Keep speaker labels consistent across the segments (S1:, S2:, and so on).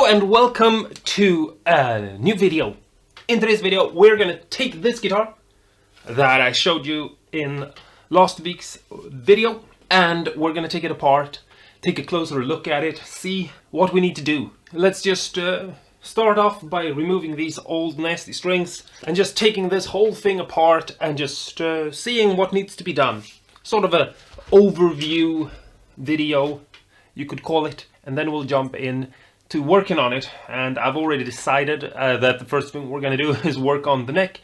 S1: Hello and welcome to a new video. In today's video we're gonna take this guitar that I showed you in last week's video and we're gonna take it apart, take a closer look at it, see what we need to do. Let's just start off by removing these old nasty strings and just taking this whole thing apart and just seeing what needs to be done. Sort of a overview video, you could call it, and then we'll jump in to working on it. And I've already decided that the first thing we're gonna do is work on the neck,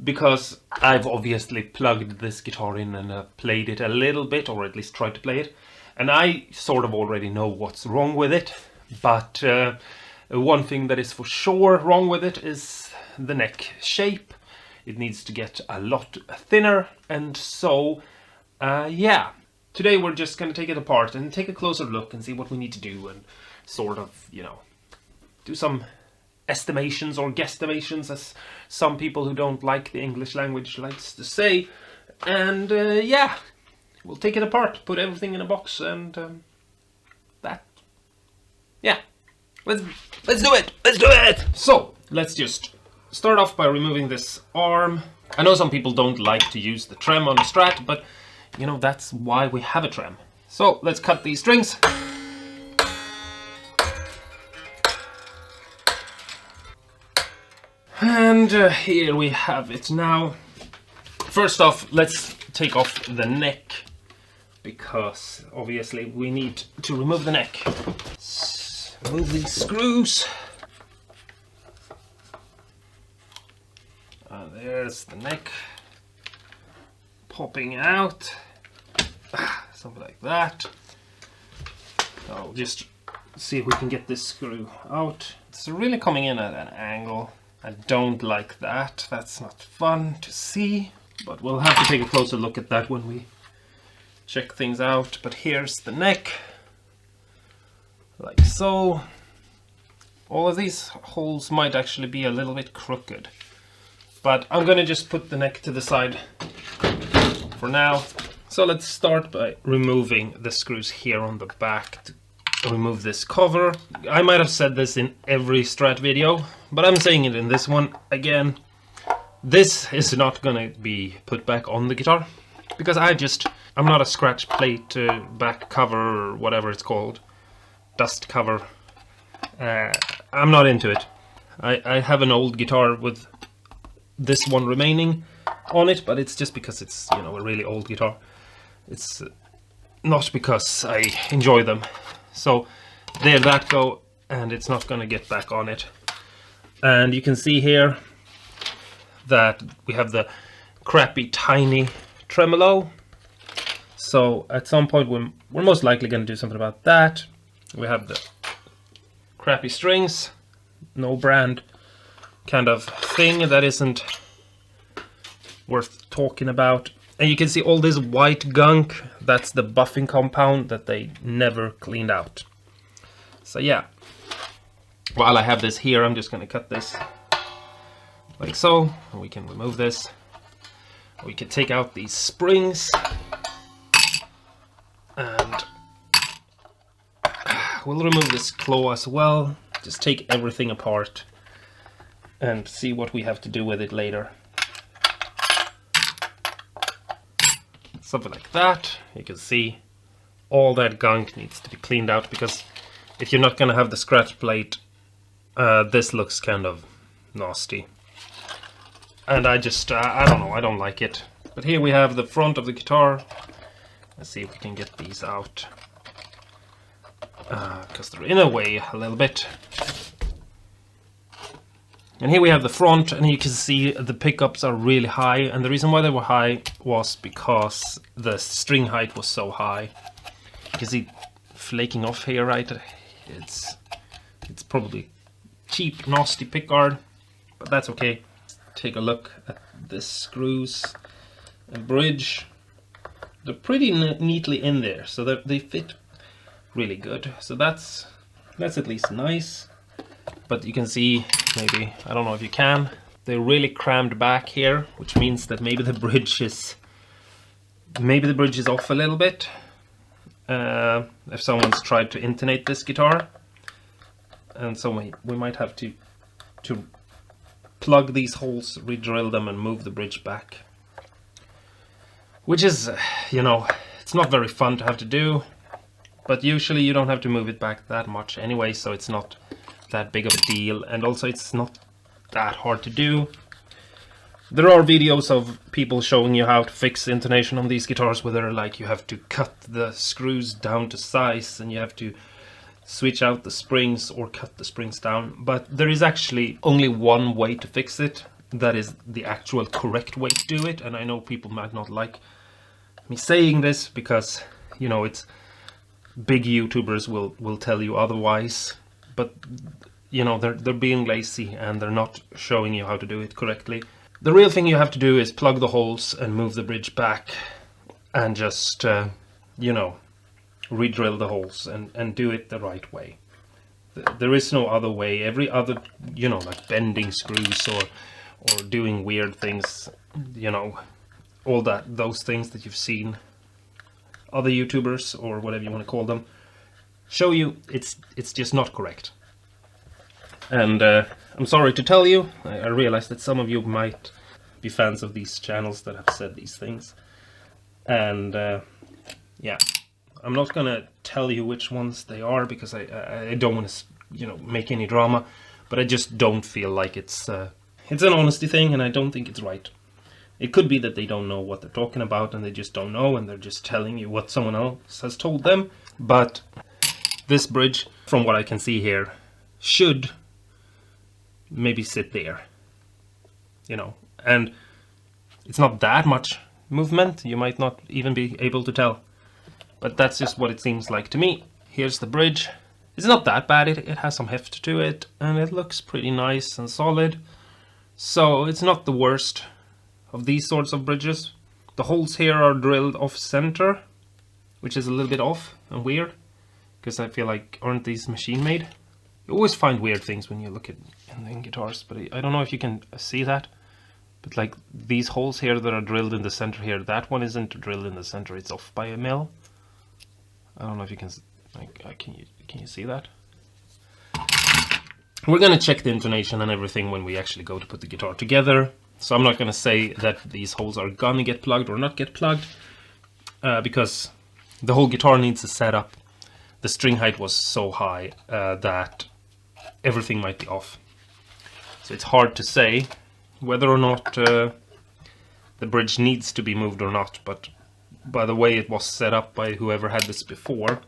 S1: because I've obviously plugged this guitar in and played it a little bit, or at least tried to play it, and I sort of already know what's wrong with it. But one thing that is for sure wrong with it is the neck shape. It needs to get a lot thinner, and so yeah, today we're just gonna take it apart and take a closer look and see what we need to do, and sort of, you know, do some estimations or guesstimations, as some people who don't like the English language likes to say. And yeah, we'll take it apart, put everything in a box, and yeah, let's do it. Let's do it. So let's just start off by removing this arm. I know some people don't like to use the trem on a Strat, but you know, that's why we have a trem. So let's cut these strings. And here we have it now. First off, let's take off the neck, because obviously we need to remove the neck. Let's remove these screws. There's the neck popping out. Something like that. I'll just see if we can get this screw out. It's really coming in at an angle. I don't like that. That's not fun to see, but we'll have to take a closer look at that when we check things out. But here's the neck, like so. All of these holes might actually be a little bit crooked, but I'm gonna just put the neck to the side for now. So let's start by removing the screws here on the back to remove this cover. I might have said this in every Strat video, but I'm saying it in this one again. This is not gonna be put back on the guitar, because I'm not a scratch plate back cover or whatever it's called, dust cover. I'm not into it. I have an old guitar with this one remaining on it, but it's just because it's, you know, a really old guitar. It's not because I enjoy them. So there that go, and it's not gonna get back on it. And you can see here that we have the crappy tiny tremolo. So at some point we're most likely gonna do something about that. We have the crappy strings, no brand kind of thing that isn't worth talking about. And you can see all this white gunk, that's the buffing compound that they never cleaned out. So yeah, while I have this here, I'm just gonna cut this like so, and we can remove this. We can take out these springs, and we'll remove this claw as well. Just take everything apart and see what we have to do with it later. Something like that. You can see all that gunk needs to be cleaned out, because if you're not gonna have the scratch plate, this looks kind of nasty. And I don't know, I don't like it. But here we have the front of the guitar. Let's see if we can get these out, because they're in a way a little bit. And here we have the front, and you can see the pickups are really high, and the reason why they were high was because the string height was so high. You can see flaking off here, right? It's probably cheap, nasty pickguard, but that's okay. Take a look at the screws and bridge. They're pretty neatly in there, so they fit really good. So that's at least nice. But you can see, maybe, I don't know if you can, they're really crammed back here, which means that maybe the bridge is off a little bit. If someone's tried to intonate this guitar, and so we might have to plug these holes, re-drill them, and move the bridge back. Which is, you know, it's not very fun to have to do, but usually you don't have to move it back that much anyway, so it's not that big of a deal, and also it's not that hard to do. There are videos of people showing you how to fix the intonation on these guitars, where they're like, you have to cut the screws down to size and you have to switch out the springs or cut the springs down. But there is actually only one way to fix it. That is the actual correct way to do it. And I know people might not like me saying this because, you know, it's big YouTubers will tell you otherwise. But, you know, they're being lazy and they're not showing you how to do it correctly. The real thing you have to do is plug the holes and move the bridge back and just, you know, re-drill the holes and do it the right way. There is no other way. Every other, you know, like bending screws or doing weird things, you know, all those things that you've seen other YouTubers or whatever you want to call them show you, it's just not correct. And I'm sorry to tell you, I realize that some of you might be fans of these channels that have said these things. And yeah, I'm not gonna tell you which ones they are because I don't want to, you know, make any drama, but I just don't feel like it's an honesty thing, and I don't think it's right. It could be that they don't know what they're talking about and they just don't know and they're just telling you what someone else has told them. But this bridge, from what I can see here, should maybe sit there, you know, and it's not that much movement. You might not even be able to tell, but that's just what it seems like to me. Here's the bridge. It's not that bad. It has some heft to it and it looks pretty nice and solid, so it's not the worst of these sorts of bridges. The holes here are drilled off center, which is a little bit off and weird because I feel like, aren't these machine made? You always find weird things when you look at in guitars, but I don't know if you can see that. But like these holes here that are drilled in the center here, that one isn't drilled in the center, it's off by a mill. I don't know if you can, like, can you see that? We're gonna check the intonation and everything when we actually go to put the guitar together. So I'm not gonna say that these holes are gonna get plugged or not get plugged, because the whole guitar needs a setup. The string height was so high that everything might be off. So it's hard to say whether or not the bridge needs to be moved or not, but by the way it was set up by whoever had this before,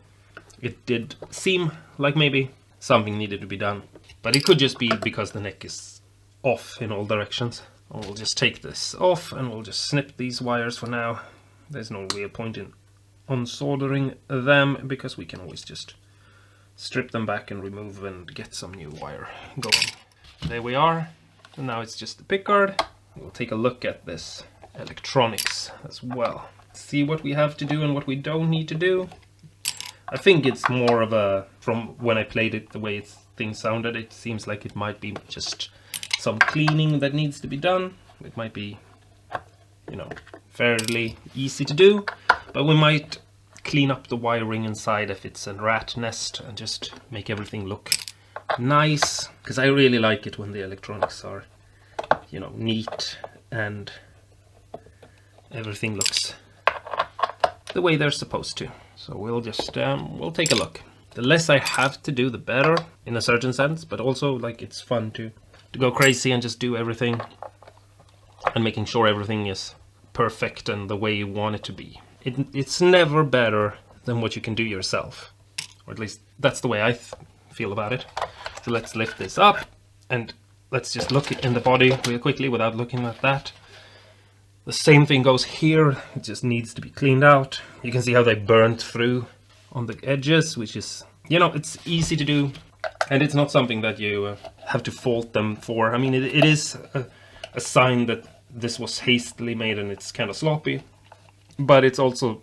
S1: it did seem like maybe something needed to be done. But it could just be because the neck is off in all directions. We'll just take this off and we'll just snip these wires for now. There's no real point in unsoldering them because we can always just strip them back and remove and get some new wire going. There we are. And now it's just the pickguard. We'll take a look at this electronics as well. See what we have to do and what we don't need to do. I think it's more of a, from when I played it, the way things sounded, it seems like it might be just some cleaning that needs to be done. It might be, you know, fairly easy to do, but we might clean up the wiring inside if it's a rat nest and just make everything look nice, because I really like it when the electronics are, you know, neat and everything looks the way they're supposed to. So we'll just we'll take a look. The less I have to do, the better, in a certain sense, but also like it's fun to go crazy and just do everything and making sure everything is perfect and the way you want it to be. It's never better than what you can do yourself, or at least that's the way I feel about it. So let's lift this up and let's just look in the body real quickly without looking at that. The same thing goes here. It just needs to be cleaned out. You can see how they burnt through on the edges, which is, you know, it's easy to do, and it's not something that you have to fault them for. I mean, it is a sign that this was hastily made and it's kind of sloppy, but it's also,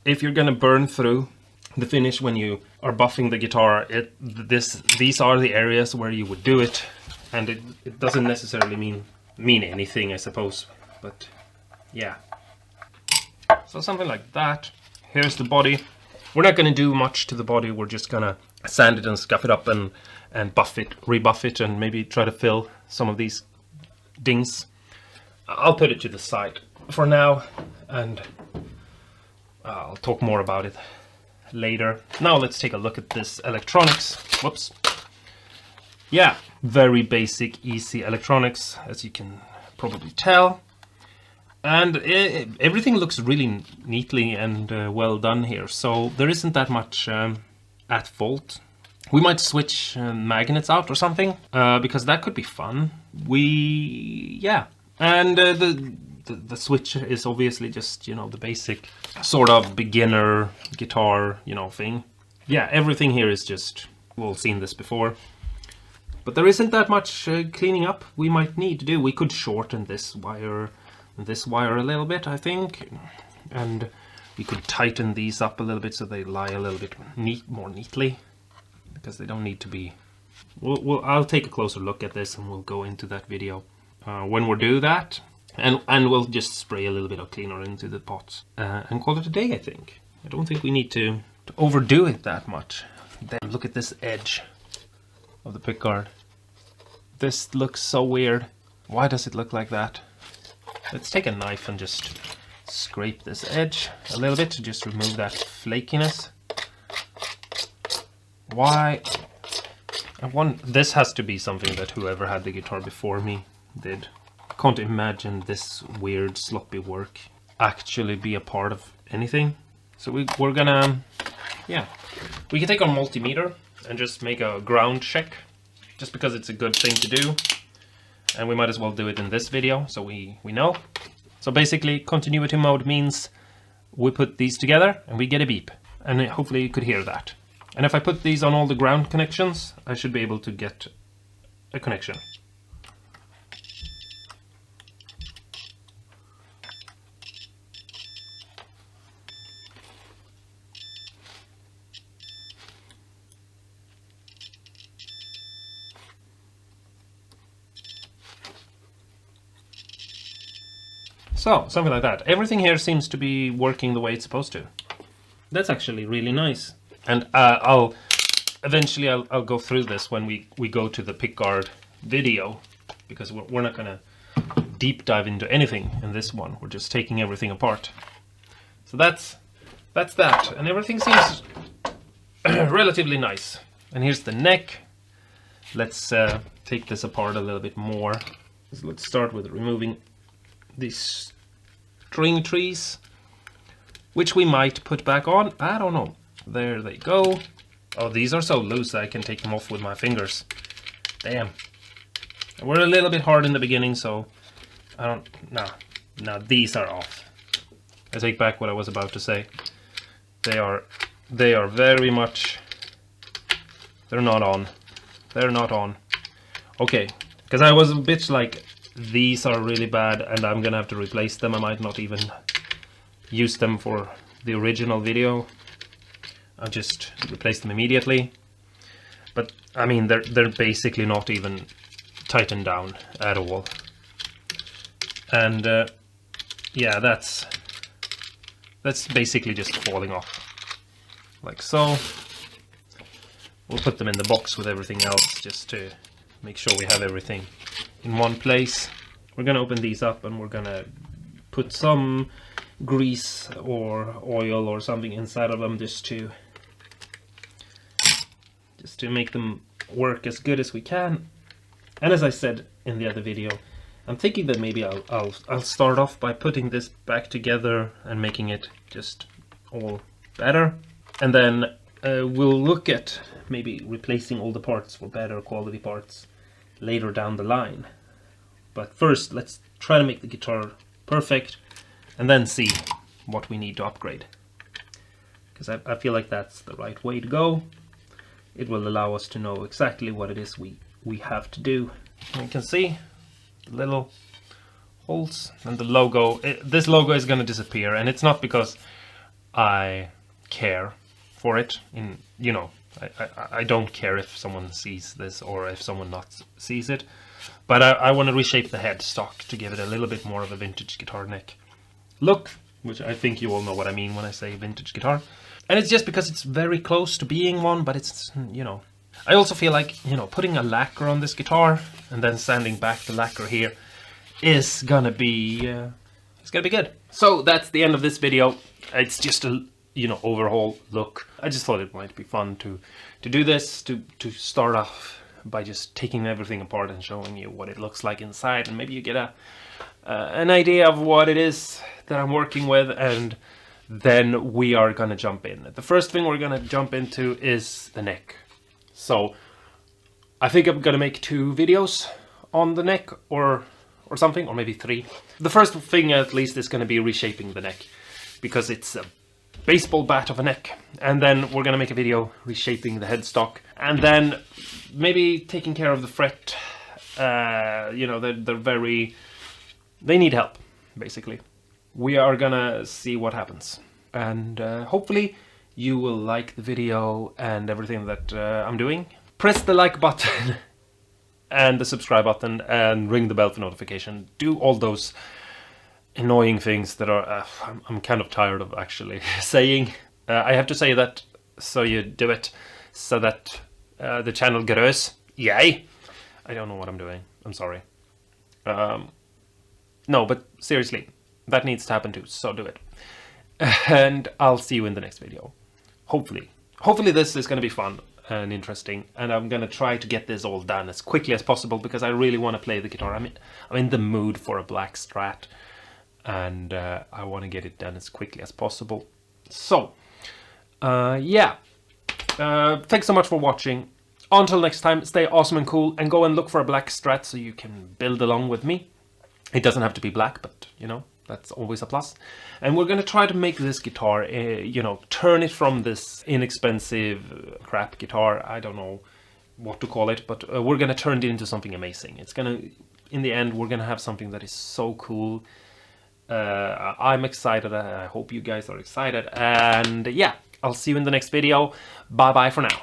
S1: if you're gonna burn through the finish when you are buffing the guitar, these are the areas where you would do it, and it doesn't necessarily mean anything, I suppose, but yeah. So something like that. Here's the body. We're not going to do much to the body. We're just going to sand it and scuff it up and and rebuff it, and maybe try to fill some of these dings. I'll put it to the side for now, and I'll talk more about it later. Now let's take a look at this electronics. Whoops. Yeah, very basic, easy electronics, as you can probably tell. And everything looks really neatly and well done here, so there isn't that much at fault. We might switch magnets out or something, because that could be fun. Yeah, and the switch is obviously just, you know, the basic sort of beginner guitar, you know, thing. Yeah, everything here is just, we've seen this before. But there isn't that much cleaning up we might need to do. We could shorten this wire a little bit, I think. And we could tighten these up a little bit so they lie a little bit more neatly. Because they don't need to be... I'll take a closer look at this and we'll go into that video when we do that. And we'll just spray a little bit of cleaner into the pots. And call it a day, I think. I don't think we need to overdo it that much. Then look at this edge of the pickguard. This looks so weird. Why does it look like that? Let's take a knife and just scrape this edge a little bit to just remove that flakiness. Why? This has to be something that whoever had the guitar before me did. I can't imagine this weird sloppy work actually be a part of anything. So we're gonna, yeah, we can take our multimeter and just make a ground check, just because it's a good thing to do, and we might as well do it in this video so we know. So basically continuity mode means we put these together and we get a beep, and hopefully you could hear that. And if I put these on all the ground connections, I should be able to get a connection. So, something like that. Everything here seems to be working the way it's supposed to. That's actually really nice. And I'll go through this when we go to the pickguard video, because we're not gonna deep dive into anything in this one. We're just taking everything apart. So that's that, and everything seems relatively nice. And here's the neck. Let's take this apart a little bit more. So let's start with removing these string trees, which we might put back on. I don't know. There they go. Oh, these are so loose that I can take them off with my fingers. Damn. We're a little bit hard in the beginning, so I don't... Now these are off. I take back what I was about to say. They are very much... They're not on. They're not on. Okay, because I was a bit like, these are really bad and I'm gonna have to replace them. I might not even use them for the original video. I'll just replace them immediately. But I mean, they're basically not even tightened down at all. And yeah, that's basically just falling off, like so. We'll put them in the box with everything else, just to make sure we have everything in one place. We're gonna open these up and we're gonna put some grease or oil or something inside of them, just to make them work as good as we can. And as I said in the other video, I'm thinking that maybe I'll start off by putting this back together and making it just all better, and then we'll look at maybe replacing all the parts for better quality parts later down the line. But first, let's try to make the guitar perfect and then see what we need to upgrade, because I feel like that's the right way to go. It will allow us to know exactly what it is we have to do. And you can see the little holes and the logo. This logo is going to disappear, and it's not because I care for it. I don't care if someone sees this or if someone not sees it, but I want to reshape the headstock to give it a little bit more of a vintage guitar neck look, which I think you all know what I mean when I say vintage guitar. And it's just because it's very close to being one, but it's, I also feel like, you know, putting a lacquer on this guitar and then sanding back the lacquer here is gonna be it's gonna be good. So that's the end of this video. It's just a, you know, overhaul look. I just thought it might be fun to do this, to start off by just taking everything apart and showing you what it looks like inside, and maybe you get an idea of what it is that I'm working with, and then we are gonna jump in. The first thing we're gonna jump into is the neck. So I think I'm gonna make 2 videos on the neck, or something, or maybe 3. The first thing at least is gonna be reshaping the neck, because it's a baseball bat of a neck. And then we're gonna make a video reshaping the headstock, and then maybe taking care of the fret. You know, they need help, basically. We are gonna see what happens, and hopefully you will like the video and everything that I'm doing. Press the like button and the subscribe button and ring the bell for notification. Do all those annoying things that are I'm kind of tired of actually saying. I have to say that, so you do it, so that the channel grows. Yay! I don't know what I'm doing. I'm sorry. No, but seriously, that needs to happen too, so do it. And I'll see you in the next video. Hopefully. Hopefully this is going to be fun and interesting, and I'm going to try to get this all done as quickly as possible, because I really want to play the guitar. I'm in the mood for a black Strat, and I want to get it done as quickly as possible. So, yeah. Thanks so much for watching. Until next time, stay awesome and cool, and go and look for a black Strat so you can build along with me. It doesn't have to be black, but, you know, that's always a plus. And we're going to try to make this guitar, you know, turn it from this inexpensive crap guitar, I don't know what to call it, but we're going to turn it into something amazing. It's going to, in the end, we're going to have something that is so cool. I'm excited. I hope you guys are excited. And yeah, I'll see you in the next video. Bye bye for now.